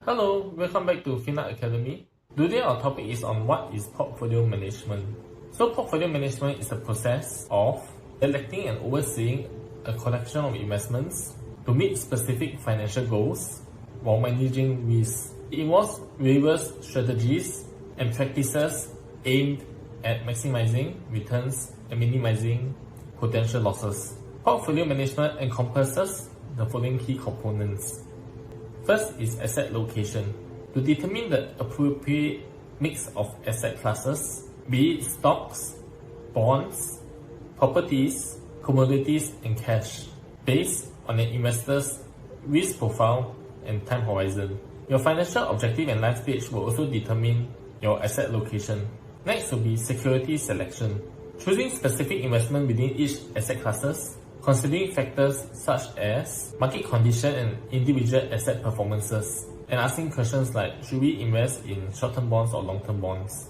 Hello, welcome back to Fina Academy. Today our topic is on what is portfolio management. So portfolio management is the process of selecting and overseeing a collection of investments to meet specific financial goals while managing risk. It involves various strategies and practices aimed at maximizing returns and minimizing potential losses. Portfolio management encompasses the following key components. First is asset allocation. To determine the appropriate mix of asset classes, be it stocks, bonds, properties, commodities, and cash, based on an investor's risk profile and time horizon. Your financial objective and life stage will also determine your asset allocation. Next will be security selection. Choosing specific investment within each asset classes, considering factors such as market condition and individual asset performances, and asking questions like, should we invest in short-term bonds or long-term bonds?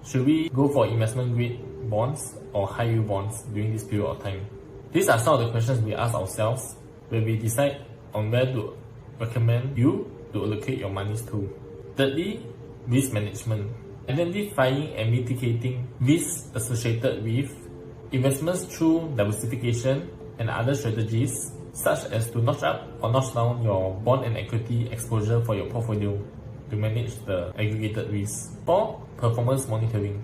Should we go for investment-grade bonds or high-yield bonds during this period of time? These are some of the questions we ask ourselves when we decide on where to recommend you to allocate your monies to. Thirdly, risk management. Identifying and mitigating risks associated with investments through diversification and other strategies, such as to notch up or notch down your bond and equity exposure for your portfolio to manage the aggregated risk. 4. Performance monitoring.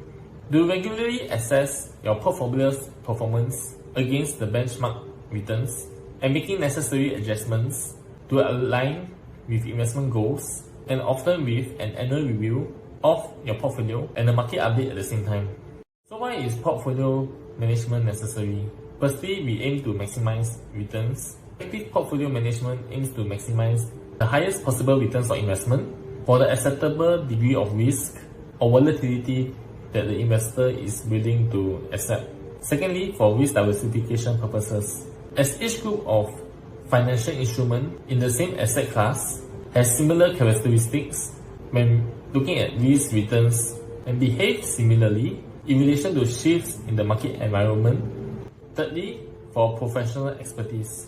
Do regularly assess your portfolio's performance against the benchmark returns and making necessary adjustments to align with investment goals, and often with an annual review of your portfolio and a market update at the same time. So why is portfolio management necessary? Firstly, we aim to maximize returns. Active portfolio management aims to maximize the highest possible returns on investment for the acceptable degree of risk or volatility that the investor is willing to accept. Secondly, for risk diversification purposes. As each group of financial instrument in the same asset class has similar characteristics when looking at risk returns and behave similarly in relation to shifts in the market environment. Thirdly, for professional expertise.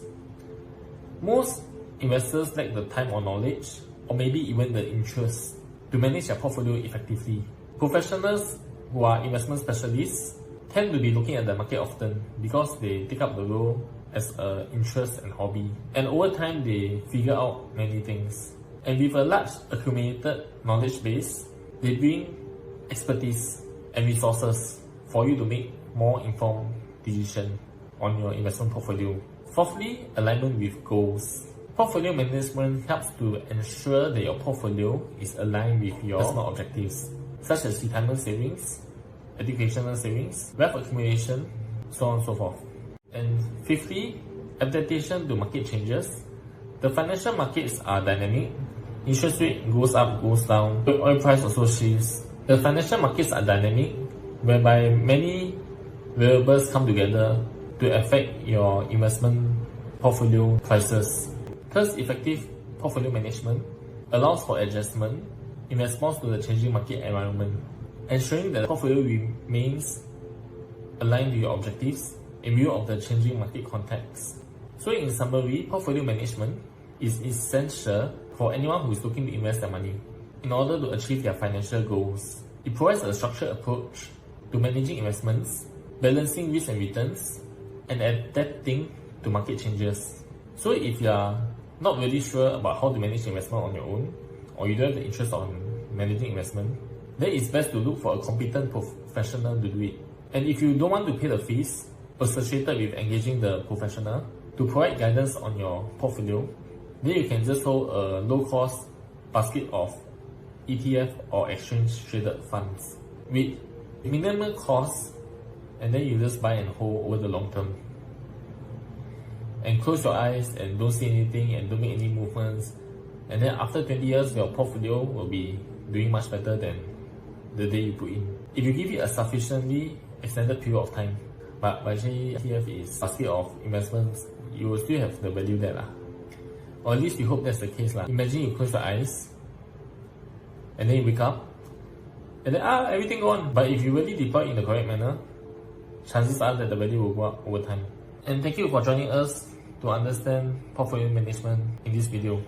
Most investors lack the time or knowledge, or maybe even the interest, to manage their portfolio effectively. Professionals who are investment specialists tend to be looking at the market often because they take up the role as an interest and hobby. And over time, they figure out many things. And with a large accumulated knowledge base, they bring expertise and resources for you to make more informed decisions on your investment portfolio. Fourthly, alignment with goals. Portfolio management helps to ensure that your portfolio is aligned with your investment objectives, such as retirement savings, educational savings, wealth accumulation, so on and so forth. And fifthly, adaptation to market changes. The financial markets are dynamic. Interest rate goes up, goes down. The oil price also shifts. The financial markets are dynamic, whereby many variables come together to affect your investment portfolio prices. Thus, effective portfolio management allows for adjustment in response to the changing market environment, ensuring that the portfolio remains aligned to your objectives in view of the changing market context. So in summary, portfolio management is essential for anyone who is looking to invest their money in order to achieve their financial goals. It provides a structured approach to managing investments, balancing risk and returns, and adapting to market changes. So if you are not really sure about how to manage investment on your own, or you don't have the interest on managing investment, then it's best to look for a competent professional to do it. And if you don't want to pay the fees associated with engaging the professional to provide guidance on your portfolio, then you can just hold a low-cost basket of ETF or exchange-traded funds with minimal costs, and then you just buy and hold over the long term. And close your eyes and don't see anything and don't make any movements. And then after 20 years, your portfolio will be doing much better than the day you put in. If you give it a sufficiently extended period of time, but actually ETF is a basket of investments, you will still have the value there. Or at least we hope that's the case. Imagine you close your eyes and then you wake up and then everything gone. But if you really deploy it in the correct manner, chances are that the value will go up over time. And thank you for joining us to understand portfolio management in this video.